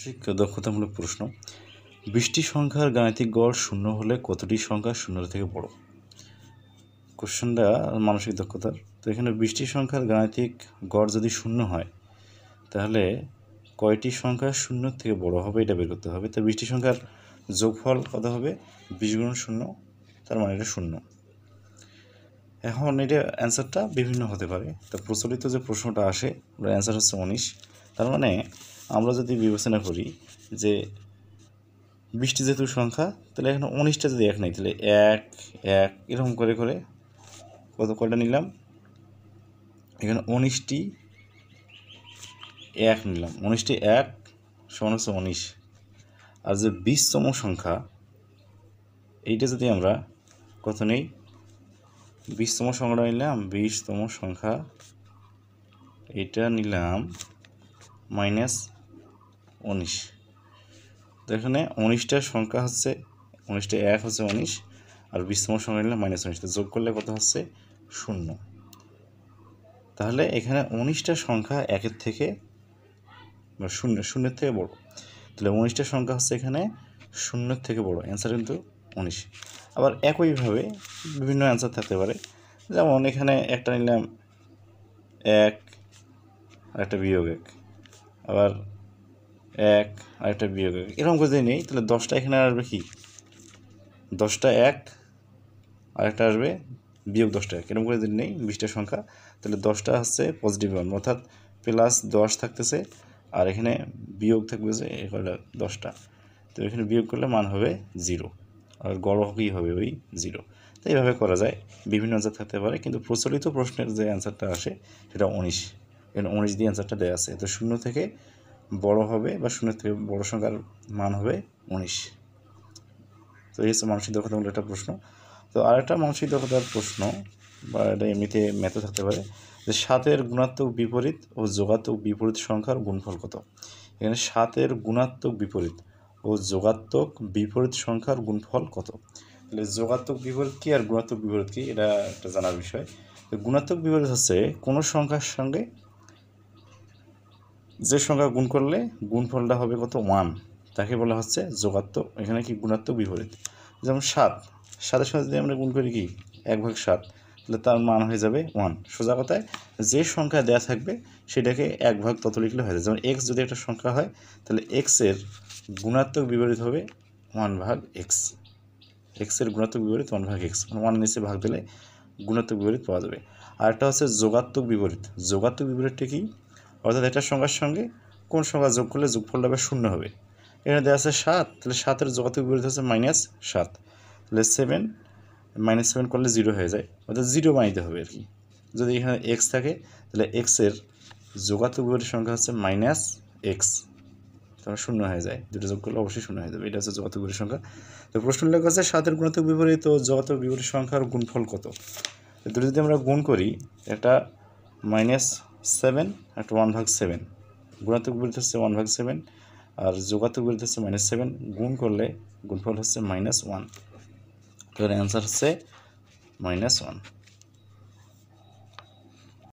শিক্ষা দক্ষতামূলক প্রশ্ন। 20টি সংখ্যার গাণিতিক গড় শূন্য হলে কতটি সংখ্যা শূন্যের থেকে বড়? কোশ্চেনটা মানসিক দক্ষতার। তো এখানে 20টি সংখ্যার গাণিতিক গড় যদি শূন্য হয় তাহলে কয়টি সংখ্যা শূন্যর থেকে বড় হবে এটা বের করতে হবে। তো 20টি সংখ্যার যোগফল কত হবে? 20 গুণ 0, তার মানে এটা 0। এখন এটা অ্যান্সারটা বিভিন্ন হতে পারে। তো প্রচলিত যে প্রশ্নটা আসে ওটার অ্যান্সার হচ্ছে 19। তার মানে আমরা যদি বিবেচনা করি যে 20টি যেহেতু সংখ্যা, তাহলে এখানে 19টা যদি এক নেই তাহলে 1 1 এরকম করে করে কয়টা নিলাম? এখানে 19টি 1 নিলাম। 19টি 1 সমান হচ্ছে 19। আর যে 20তম সংখ্যা এইটা যদি আমরা কত নেই? 20তম সংখ্যাটা নিলাম, 20তম সংখ্যা এইটা নিলাম -19। তো এখানে 19টা সংখ্যা হচ্ছে 19টা 1 হচ্ছে 19, আর 20তম সংখ্যা নিলাম -19। তো যোগ করলে কত হচ্ছে? 0। তাহলে এখানে 19টা সংখ্যা 1-এর থেকে বা শূন্যের থেকে বড়। তাহলে 19টা সংখ্যা হচ্ছে এখানে শূন্যের থেকে বড়। অ্যান্সার কিন্তু 19। আবার একইভাবে বিভিন্ন অ্যান্সার থাকতে পারে। যেমন এখানে একটা নিলাম 1 আর একটা বিয়োগ 1, আবার 1 আর একটা বিয়োগ 1, এরকম করে যদি নেই তাহলে 10টা এখানে আসবে কি? 10টা 1 আর একটা আসবে বিয়োগ 10টা 1, এরকম করে যদি নেই 20টা সংখ্যা, তাহলে 10টা হচ্ছে পজিটিভ মান, অর্থাৎ +10 থাকতেছে, আর এখানে বিয়োগ থাকবে যে এটা 10টা। তো এখানে বিয়োগ করলে মান হবে 0, আর গড় কী হবে? ওই 0। তো এইভাবে করা যায়। বিভিন্ন অ্যান্সার থাকতে পারে, কিন্তু প্রচলিত প্রশ্নের যে অ্যান্সারটা আসে সেটা 19। এখানে 19 দিয়ে অ্যান্সারটা দেওয়া আছে। তো 0 থেকে বড় হবে বা 0 থেকে বড় সংখ্যার মান হবে 19। তো এই হচ্ছে মানসিক দক্ষতামূলক একটা প্রশ্ন। তো আরেকটা মানসিক দক্ষতার প্রশ্ন, বা এটা এমনিতে ম্যাথে থাকতে পারে, যে 7-এর গুণাত্মক বিপরীত ও যোগাত্মক বিপরীত সংখ্যার গুণফল কত? এখানে 7-এর গুণাত্মক বিপরীত ও যোগাত্মক বিপরীত সংখ্যার গুণফল কত? তাহলে যোগাত্মক বিপরীত কী আর গুণাত্মক বিপরীত কী, এটা একটা জানার বিষয়। গুণাত্মক বিপরীত হচ্ছে কোনো সংখ্যার সঙ্গে যে সংখ্যা গুণ করলে গুণফলটা হবে কত? 1, তাকে বলা হচ্ছে যোগাত্মক। এখানে কি গুণাত্মক বিপরীত। যেমন 7-এর সাথে যদি আমরা গুণ করি কি 1/7, তাহলে তার মান হয়ে যাবে 1। সোজা কথায় যে সংখ্যা দেওয়া থাকবে সেটাকে 1 ভাগ তত লিখলে হয়ে যায়। যেমন x যদি একটা সংখ্যা হয় তাহলে x-এর গুণাত্মক বিপরীত হবে 1/x। x-এর গুণাত্মক বিপরীত 1/x, 1 নিচে ভাগ দিলে গুণাত্মক বিপরীত পাওয়া যাবে। আরেকটা হচ্ছে যোগাত্মক বিপরীত। যোগাত্মক বিপরীতটা কি? অর্থাৎ একটা সংখ্যার সঙ্গে কোন সংখ্যা যোগ করলে যোগফলটা হবে 0 হবে। এখানে দেওয়া আছে 7, তাহলে 7-এর যোগাত্মক বিপরীত হচ্ছে -7, তাহলে 7 -7 করলে 0 হয়ে যায়, অর্থাৎ 0 বানাইতে হবে আর কি। যদি এখানে x থাকে তাহলে x-এর যোগাত্মক বিপরীত সংখ্যা হচ্ছে -x, তাহলে 0 হয়ে যায়। দুটো যোগ করলে অবশ্যই 0 হয়ে যাবে। এটা হচ্ছে যোগাত্মক বিপরীত সংখ্যা। তো প্রশ্ন লেখা আছে 7-এর গুণাত্মক বিপরীত ও যোগাত্মক বিপরীত সংখ্যার গুণফল কত? দুটো যদি আমরা গুণ করি, একটা -7 একটা 1/7, গুণাত্মক বিপরীত হচ্ছে 1/7 আর যোগাত্মক বিপরীত হচ্ছে -7, গুণ করলে গুণফল হচ্ছে -1। এর অ্যান্সার হচ্ছে -1।